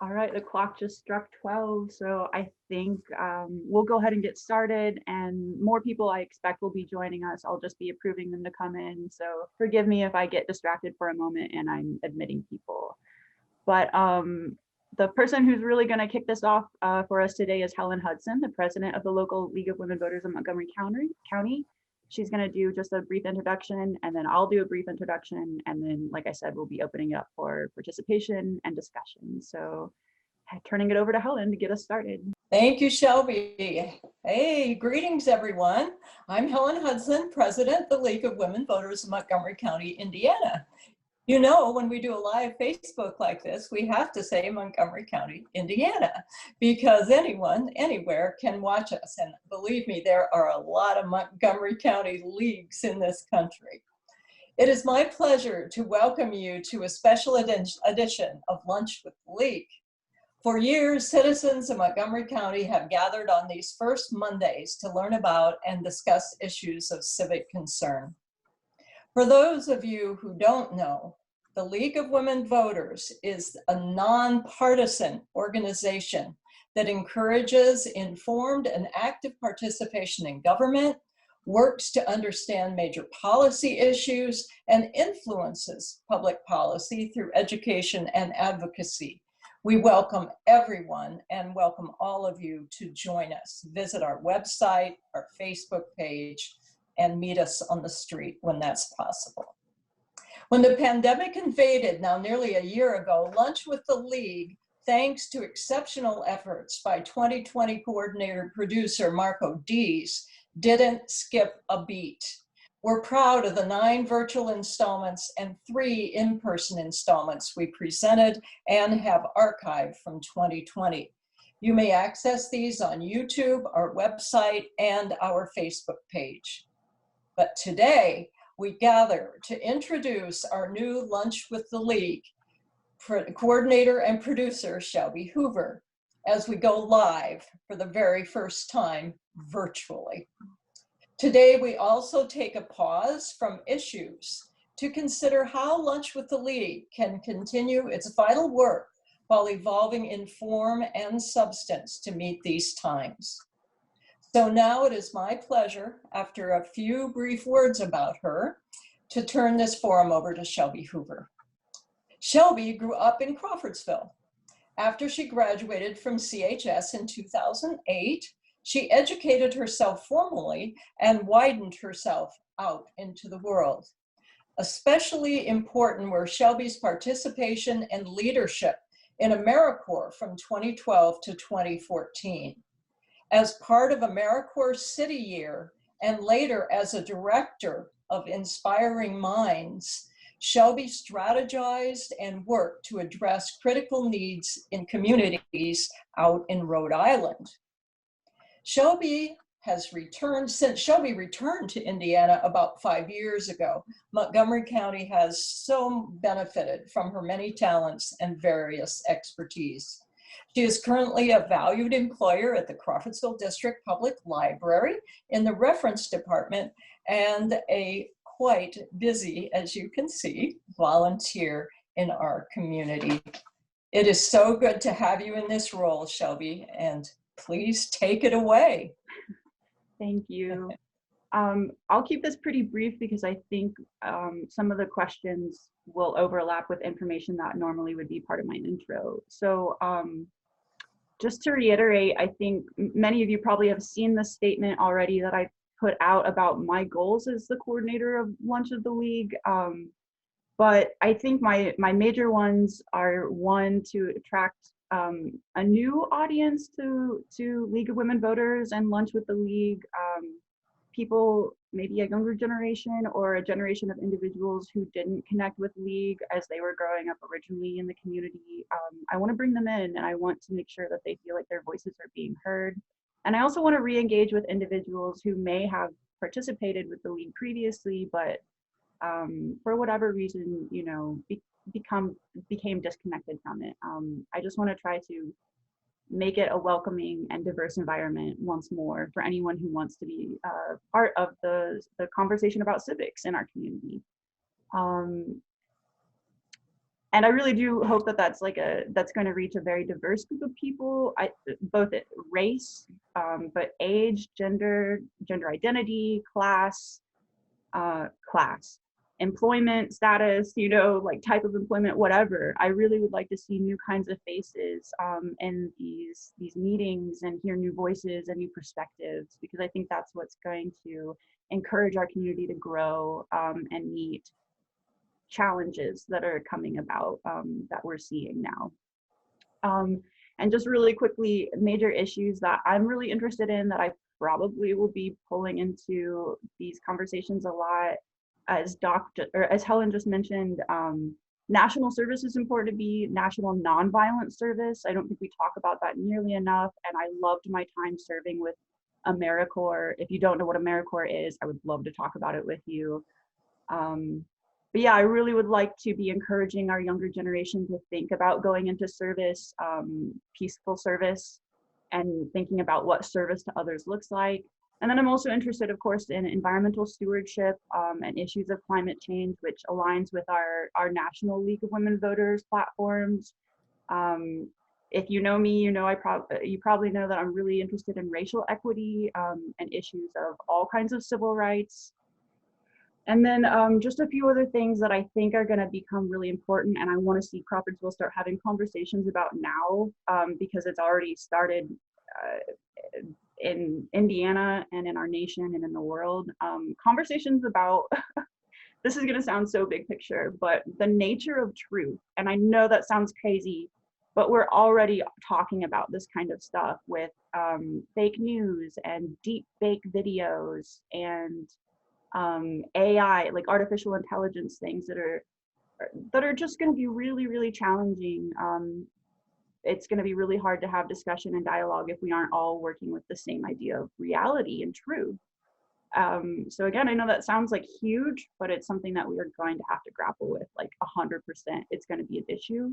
All right, the clock just struck 12, so I think we'll go ahead and get started, and more people I expect will be joining us. I'll just be approving them to come in, so forgive me if I get distracted for a moment and I'm admitting people. But the person who's really going to kick this off for us today is Helen Hudson, the president of the local League of Women Voters in Montgomery County. She's going to do just a brief introduction, and then I'll do a brief introduction, and then, like I said, we'll be opening it up for participation and discussion. So turning it over to Helen to get us started. Thank you, Shelby. Hey, greetings, everyone. I'm Helen Hudson, president of the League of Women Voters in Montgomery County, Indiana. You know, when we do a live Facebook like this, we have to say Montgomery County, Indiana, because anyone, anywhere can watch us. And believe me, there are a lot of Montgomery County leagues in this country. It is my pleasure to welcome you to a special edition of Lunch with the League. For years, citizens in Montgomery County have gathered on these first Mondays to learn about and discuss issues of civic concern. For those of you who don't know, the League of Women Voters is a nonpartisan organization that encourages informed and active participation in government, works to understand major policy issues, and influences public policy through education and advocacy. We welcome everyone and welcome all of you to join us. Visit our website, our Facebook page, and meet us on the street when that's possible. When the pandemic invaded now nearly a year ago, Lunch with the League, thanks to exceptional efforts by 2020 coordinator producer Marco Dees, didn't skip a beat. We're proud of the 9 virtual installments and 3 in-person installments we presented and have archived from 2020. You may access these on YouTube, our website, and our Facebook page. But today, we gather to introduce our new Lunch with the League coordinator and producer, Shelby Hoover, as we go live for the very first time virtually. Today, we also take a pause from issues to consider how Lunch with the League can continue its vital work while evolving in form and substance to meet these times. So now it is my pleasure, after a few brief words about her, to turn this forum over to Shelby Hoover. Shelby grew up in Crawfordsville. After she graduated from CHS in 2008, she educated herself formally and widened herself out into the world. Especially important were Shelby's participation and leadership in AmeriCorps from 2012 to 2014. As part of AmeriCorps City Year, and later as a director of Inspiring Minds, Shelby strategized and worked to address critical needs in communities out in Rhode Island. Shelby returned to Indiana about 5 years ago. Montgomery County has so benefited from her many talents and various expertise. She is currently a valued employer at the Crawfordsville District Public Library in the reference department and a quite busy, as you can see, volunteer in our community. It is so good to have you in this role, Shelby, and please take it away. Thank you. I'll keep this pretty brief because I think some of the questions will overlap with information that normally would be part of my intro. So just to reiterate, I think many of you probably have seen the statement already that I put out about my goals as the coordinator of Lunch of the League. But I think my major ones are, one, to attract a new audience to League of Women Voters and Lunch with the League, people, maybe a younger generation or a generation of individuals who didn't connect with League as they were growing up originally in the community. I want to bring them in, and I want to make sure that they feel like their voices are being heard. And I also want to re-engage with individuals who may have participated with the League previously, but for whatever reason, you know, became disconnected from it. I just want to try to make it a welcoming and diverse environment once more for anyone who wants to be part of the conversation about civics in our community. And I really do hope that that's going to reach a very diverse group of people, both race, but age, gender identity, class, employment status, like type of employment, whatever. I really would like to see new kinds of faces in these meetings, and hear new voices and new perspectives, because I think that's what's going to encourage our community to grow and meet challenges that are coming about that we're seeing now. And just really quickly, major issues that I'm really interested in, that I probably will be pulling into these conversations a lot, as Helen just mentioned, national service is important to be national nonviolent service. I don't think we talk about that nearly enough, and I loved my time serving with AmeriCorps. If you don't know what AmeriCorps is, I would love to talk about it with you. But yeah, I really would like to be encouraging our younger generation to think about going into service, peaceful service, and thinking about what service to others looks like. And then I'm also interested, of course, in environmental stewardship and issues of climate change, which aligns with our National League of Women Voters platforms. If you know me, you probably know that I'm really interested in racial equity and issues of all kinds of civil rights. And then just a few other things that I think are going to become really important, and I want to see Crawfordsville start having conversations about now, because it's already started in Indiana and in our nation and in the world. Conversations about, this is going to sound so big picture, but the nature of truth. And I know that sounds crazy, but we're already talking about this kind of stuff with fake news and deep fake videos and AI, like artificial intelligence things that are just going to be really, really challenging. It's going to be really hard to have discussion and dialogue if we aren't all working with the same idea of reality and truth. So again, I know that sounds like huge, but it's something that we are going to have to grapple with, like 100%. It's going to be an issue.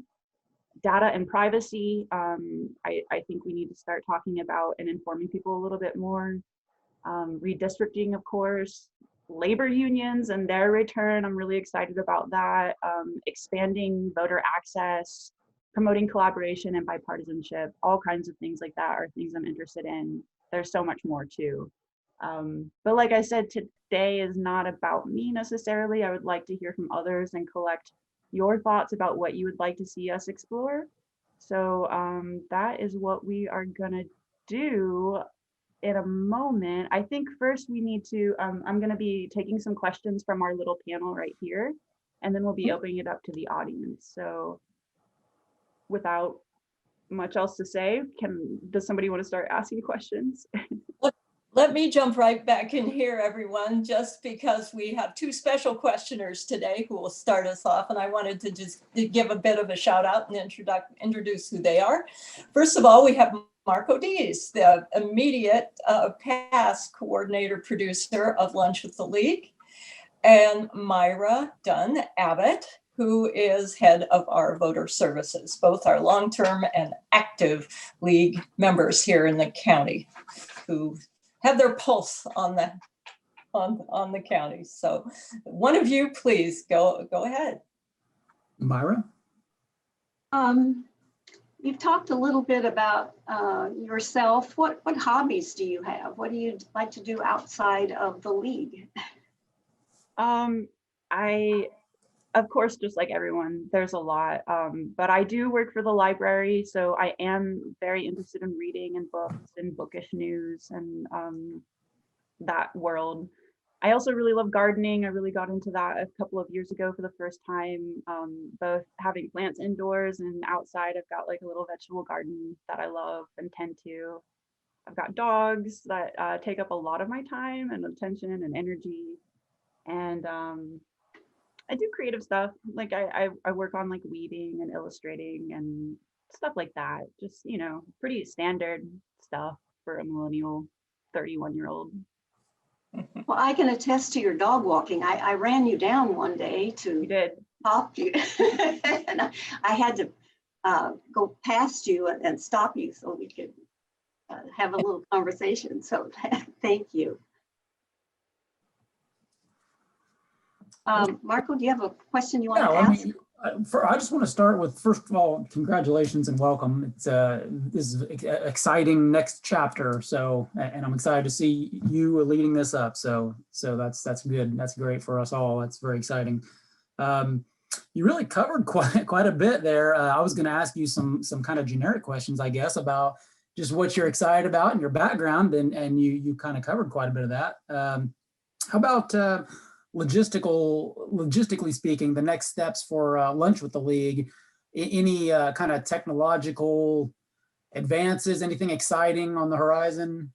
Data and privacy, I think we need to start talking about and informing people a little bit more. Redistricting, of course. Labor unions and their return, I'm really excited about that. Expanding voter access, promoting collaboration and bipartisanship, all kinds of things like that are things I'm interested in. There's so much more too. But like I said, today is not about me necessarily. I would like to hear from others and collect your thoughts about what you would like to see us explore. So that is what we are gonna do in a moment. I think first we need to, I'm going to be taking some questions from our little panel right here, and then we'll be opening it up to the audience. So without much else to say, does somebody want to start asking questions? Let me jump right back in here, everyone, just because we have two special questioners today who will start us off. And I wanted to just give a bit of a shout out and introduce who they are. First of all, we have Marco Dees, the immediate past coordinator producer of Lunch with the League, and Myra Dunn Abbott, who is head of our voter services. Both are long-term and active league members here in the county who have their pulse on the county. So one of you, please go ahead. Myra? You've talked a little bit about yourself. What hobbies do you have? What do you like to do outside of the league? I, of course, just like everyone, there's a lot, but I do work for the library, so I am very interested in reading and books and bookish news and that world. I also really love gardening. I really got into that a couple of years ago for the first time, both having plants indoors and outside. I've got like a little vegetable garden that I love and tend to. I've got dogs that take up a lot of my time and attention and energy. And I do creative stuff. Like I work on like weaving and illustrating and stuff like that. Just, pretty standard stuff for a millennial 31-year-old. Well, I can attest to your dog walking. I ran you down one day to stop you. And I had to go past you and stop you so we could have a little conversation. So thank you. Marco, do you have a question you want to ask? I just want to start with, first of all, congratulations and welcome. It's this is exciting next chapter. So, and I'm excited to see you leading this up. So that's good. That's great for us all. That's very exciting. You really covered quite a bit there. I was going to ask you some kind of generic questions, I guess, about just what you're excited about and your background, and you kind of covered quite a bit of that. How about logistically speaking, the next steps for Lunch with the League? Any kind of technological advances, anything exciting on the horizon?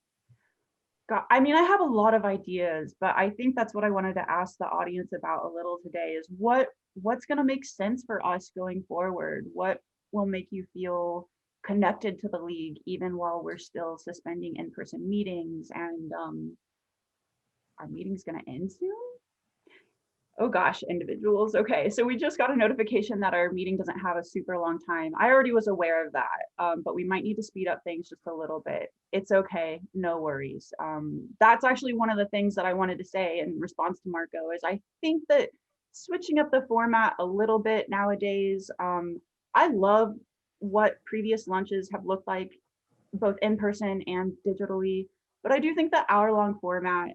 I mean, I have a lot of ideas, but I think that's what I wanted to ask the audience about a little today is what's going to make sense for us going forward? What will make you feel connected to the league even while we're still suspending in-person meetings, and our meeting's going to end soon? Oh gosh, individuals. Okay, so we just got a notification that our meeting doesn't have a super long time. I already was aware of that, but we might need to speed up things just a little bit. It's okay, no worries. That's actually one of the things that I wanted to say in response to Marco is I think that switching up the format a little bit nowadays, I love what previous lunches have looked like, both in person and digitally. But I do think the hour-long format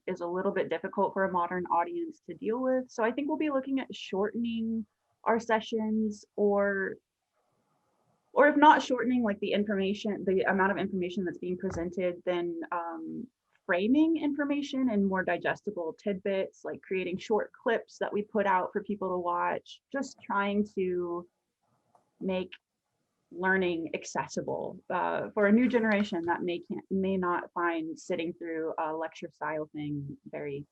is a little bit difficult for a modern audience to deal with. So I think we'll be looking at shortening our sessions, or if not shortening, like the amount of information that's being presented, then framing information in more digestible tidbits, like creating short clips that we put out for people to watch, just trying to make learning accessible for a new generation that may not find sitting through a lecture style thing very.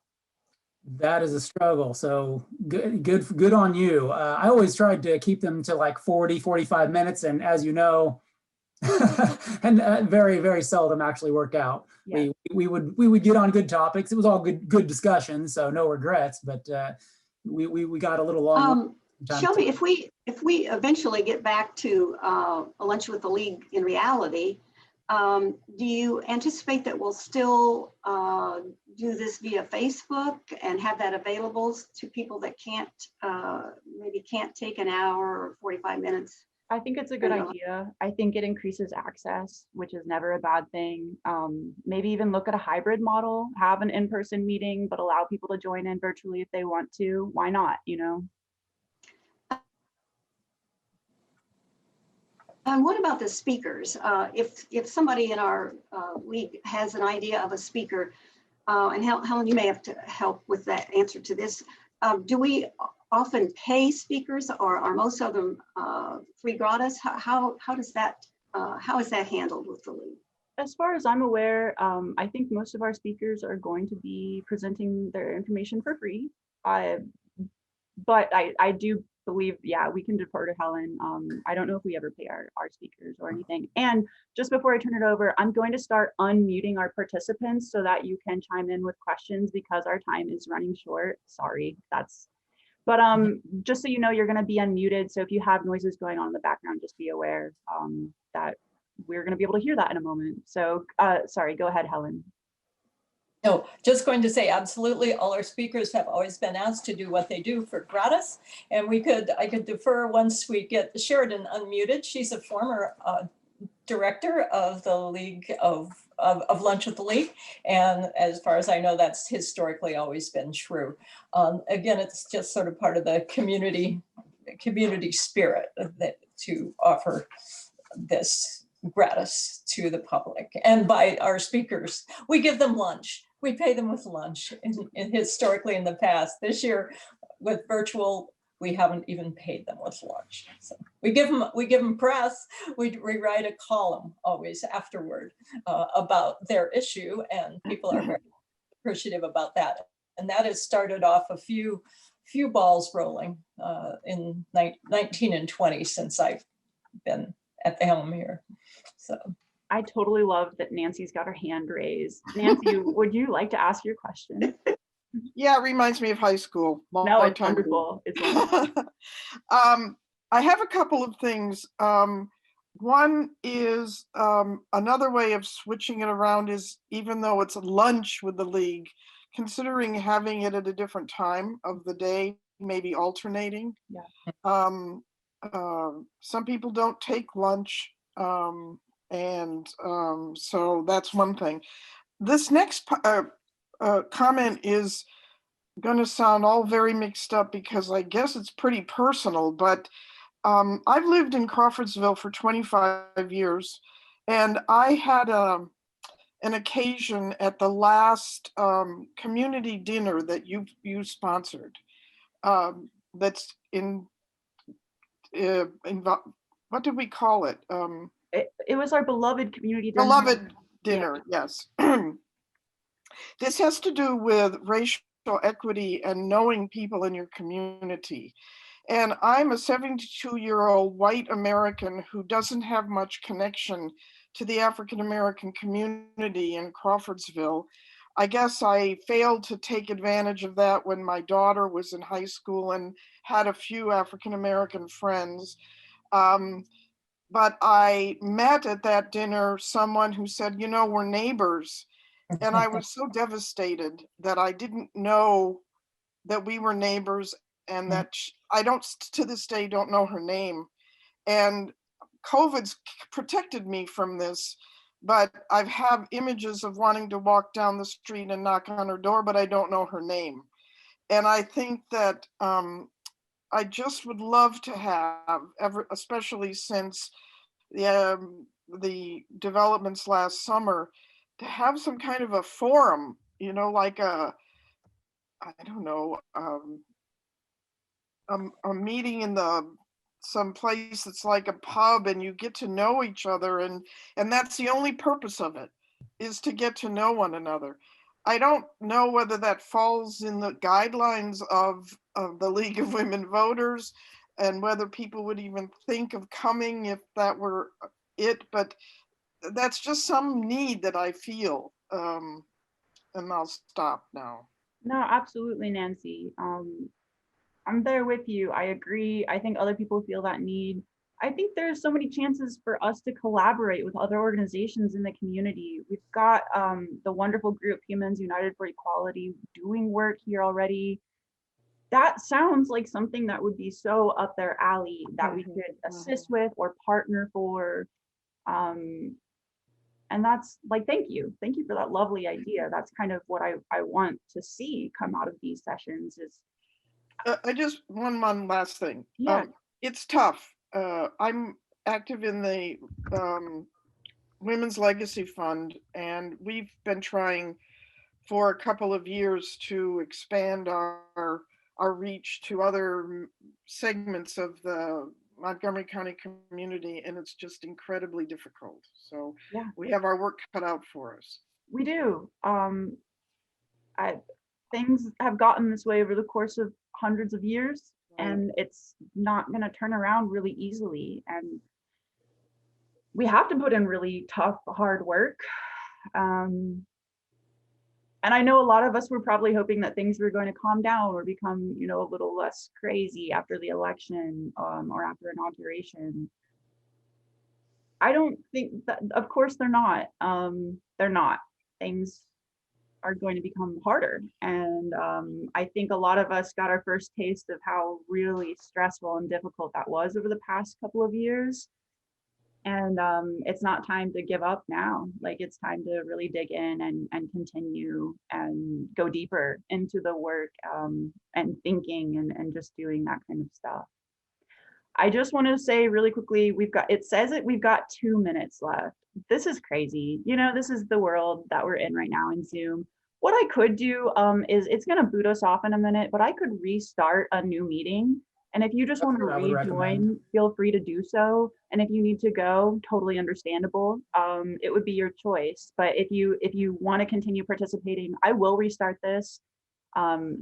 That is a struggle. So good on you. I always tried to keep them to like 45 minutes, and as you know, and very, very seldom actually worked out. Yeah. We would get on good topics. It was all good discussion, so no regrets, but we got a little long. Shelby, if we eventually get back to a Lunch with the League in reality, do you anticipate that we'll still do this via Facebook and have that available to people that maybe can't take an hour or 45 minutes? I think it's a good idea. I think it increases access, which is never a bad thing. Maybe even look at a hybrid model, have an in-person meeting, but allow people to join in virtually if they want to. Why not, you know? And what about the speakers? If somebody in our league has an idea of a speaker, and Helen, you may have to help with that answer to this. Do we often pay speakers, or are most of them free gratis? How is that handled with the league? As far as I'm aware, I think most of our speakers are going to be presenting their information for free. But I do believe, yeah, we can defer to Helen. I don't know if we ever pay our speakers or anything. And just before I turn it over, I'm going to start unmuting our participants so that you can chime in with questions because our time is running short. Sorry, but just so you know, you're going to be unmuted. So if you have noises going on in the background, just be aware that we're going to be able to hear that in a moment. So sorry, go ahead, Helen. No, just going to say absolutely. All our speakers have always been asked to do what they do for gratis, and I could defer once we get Sheridan unmuted. She's a former director of the League of Lunch with the League, and as far as I know, that's historically always been true. Again, it's just sort of part of the community spirit to offer this gratis to the public. And by our speakers, we give them lunch. We pay them with lunch. And historically in the past, this year with virtual, we haven't even paid them with lunch. So we give them press. We write a column always afterward about their issue, and people are very appreciative about that. And that has started off a few balls rolling in 19 and 20 since I've been at the helm here. So I totally love that Nancy's got her hand raised. Nancy, would you like to ask your question? Yeah, it reminds me of high school. No, it's wonderful. It's wonderful. I have a couple of things. One is another way of switching it around is, even though it's lunch with the league, considering having it at a different time of the day maybe alternating. Yeah. Some people don't take lunch. So that's one thing. This next comment is going to sound all very mixed up because I guess it's pretty personal, but I've lived in Crawfordsville for 25 years, and I had an occasion at the last community dinner that you sponsored. That's in what did we call it? It was our beloved community dinner. Beloved dinner, yeah. Yes. This has to do with racial equity and knowing people in your community. And I'm a 72-year-old white American who doesn't have much connection to the African-American community in Crawfordsville. I guess I failed to take advantage of that when my daughter was in high school and had a few African-American friends. But I met at that dinner someone who said, you know, we're neighbors. And I was so devastated that I didn't know that we were neighbors, and that I don't, to this day, don't know her name. And COVID's protected me from this, but I've have images of wanting to walk down the street and knock on her door, but I don't know her name. And I think that I just would love to have, especially since the developments last summer, to have some kind of a forum, you know, like I don't know, a meeting in some place that's like a pub, and you get to know each other, and that's the only purpose of it, is to get to know one another. I don't know whether that falls in the guidelines of the League of Women Voters, and whether people would even think of coming if that were it, but that's just some need that I feel. And I'll stop now. No, absolutely, Nancy. I'm there with you. I agree. I think other people feel that need. I think there's so many chances for us to collaborate with other organizations in the community. We've got the wonderful group Humans United for Equality doing work here already. That sounds like something that would be so up their alley that we could assist with or partner for. And that's like, thank you for that lovely idea. That's kind of what I want to see come out of these sessions is. I just one last thing. Yeah. It's tough. I'm active in the Women's Legacy Fund, and we've been trying for a couple of years to expand our reach to other segments of the Montgomery County community, and it's just incredibly difficult. So yeah, we have our work cut out for us. We do. Things have gotten this way over the course of hundreds of years, and it's not going to turn around really easily. And we have to put in really tough, hard work. And I know a lot of us were probably hoping that things were going to calm down or become, you know, a little less crazy after the election or after inauguration. I don't think that, of course, they're not. They're not. Things are going to become harder. And I think a lot of us got our first taste of how really stressful and difficult that was over the past couple of years. And it's not time to give up now. Like, it's time to really dig in and continue and go deeper into the work and thinking and just doing that kind of stuff. I just want to say really quickly, it says that we've got 2 minutes left. This is crazy. You know, this is the world that we're in right now in Zoom. What I could do is, it's going to boot us off in a minute, but I could restart a new meeting. And if you just want to rejoin, feel free to do so. And if you need to go, totally understandable. It would be your choice. But if you want to continue participating, I will restart this.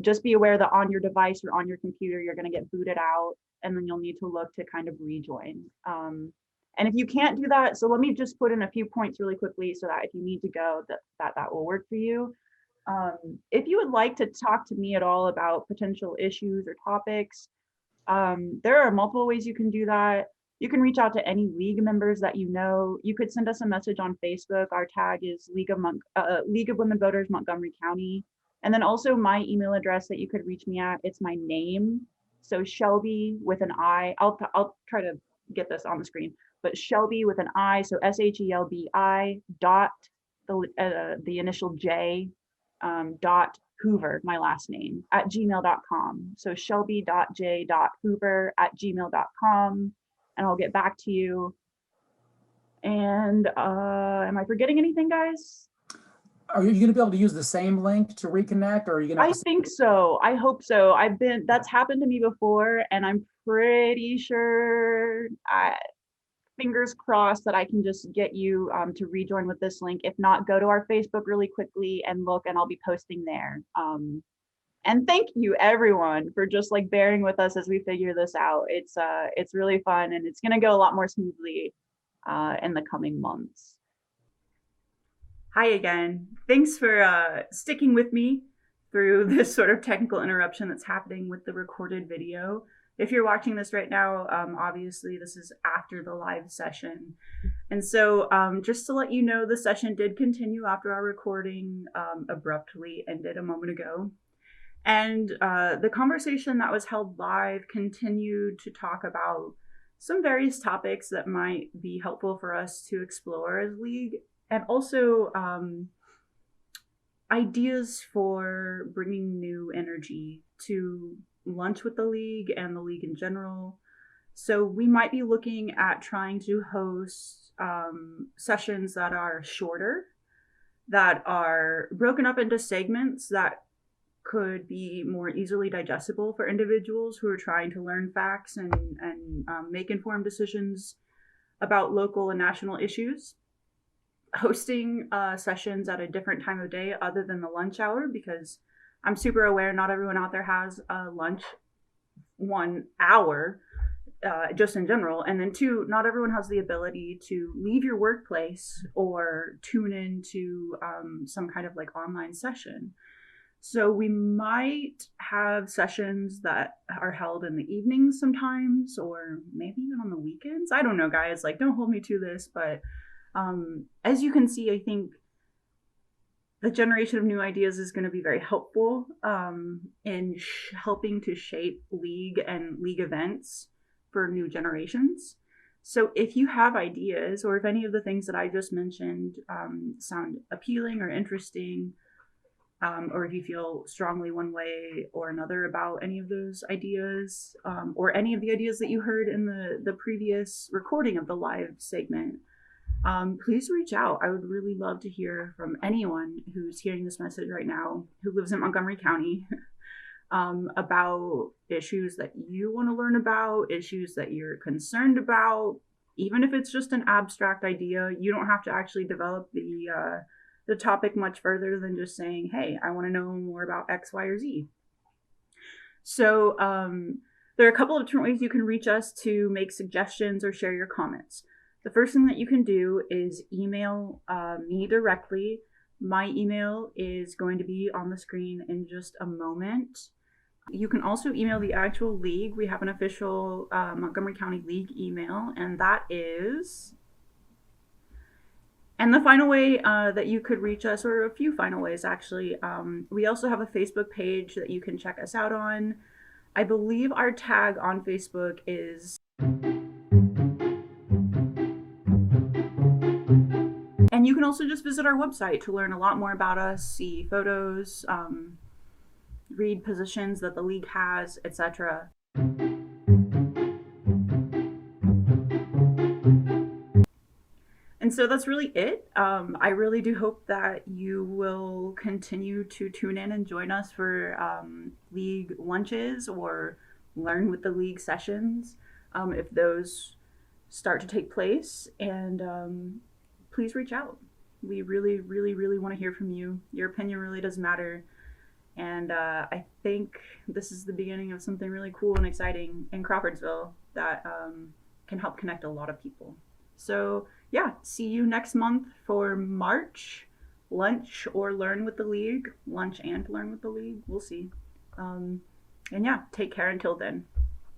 Just be aware that on your device or on your computer, you're going to get booted out, and then you'll need to look to kind of rejoin. And if you can't do that, so let me just put in a few points really quickly so that if you need to go, that will work for you. If you would like to talk to me at all about potential issues or topics, there are multiple ways you can do that. You can reach out to any league members that you know. You could send us a message on Facebook. Our tag is League of Women Voters Montgomery County. And then also my email address that you could reach me at, it's my name So Shelby with an I, I'll try to get this on the screen, but Shelby with an I, so SHELBI dot the initial J dot Hoover, my last name, at gmail.com. So shelby.j.hoover@gmail.com, and I'll get back to you. And am I forgetting anything, guys? Are you going to be able to use the same link to reconnect, or are you going to? I think so. I hope so. That's happened to me before, and I'm pretty sure, fingers crossed, that I can just get you to rejoin with this link. If not, go to our Facebook really quickly and look, and I'll be posting there. And thank you everyone for just like bearing with us as we figure this out. It's really fun, and it's gonna go a lot more smoothly in the coming months. Hi again. Thanks for sticking with me through this sort of technical interruption that's happening with the recorded video. If you're watching this right now, obviously this is after the live session. And so just to let you know, the session did continue after our recording abruptly ended a moment ago. And the conversation that was held live continued to talk about some various topics that might be helpful for us to explore as League, and also ideas for bringing new energy to lunch with the League and the League in general. So we might be looking at trying to host sessions that are shorter, that are broken up into segments that could be more easily digestible for individuals who are trying to learn facts and make informed decisions about local and national issues. Hosting sessions at a different time of day other than the lunch hour, because I'm super aware not everyone out there has a lunch 1 hour just in general, and then 2, not everyone has the ability to leave your workplace or tune into some kind of like online session. So we might have sessions that are held in the evenings sometimes, or maybe even on the weekends. I don't know, guys, like don't hold me to this, but as you can see, I think the generation of new ideas is going to be very helpful in helping to shape League and League events for new generations. So if you have ideas, or if any of the things that I just mentioned sound appealing or interesting, or if you feel strongly one way or another about any of those ideas, or any of the ideas that you heard in the previous recording of the live segment, please reach out. I would really love to hear from anyone who's hearing this message right now who lives in Montgomery County about issues that you want to learn about, issues that you're concerned about. Even if it's just an abstract idea, you don't have to actually develop the topic much further than just saying, hey, I want to know more about X, Y, or Z. So there are a couple of different ways you can reach us to make suggestions or share your comments. The first thing that you can do is email me directly. My email is going to be on the screen in just a moment. You can also email the actual League. We have an official Montgomery County League email, and that is... And the final way that you could reach us, or a few final ways actually, we also have a Facebook page that you can check us out on. I believe our tag on Facebook is... And you can also just visit our website to learn a lot more about us, see photos, read positions that the League has, etc. And so that's really it. I really do hope that you will continue to tune in and join us for League lunches or learn with the League sessions if those start to take place. And please reach out. We really, really, really want to hear from you. Your opinion really does matter. And I think this is the beginning of something really cool and exciting in Crawfordsville that can help connect a lot of people. So yeah, see you next month for March lunch or learn with the League. Lunch and learn with the League. We'll see. And yeah, take care until then.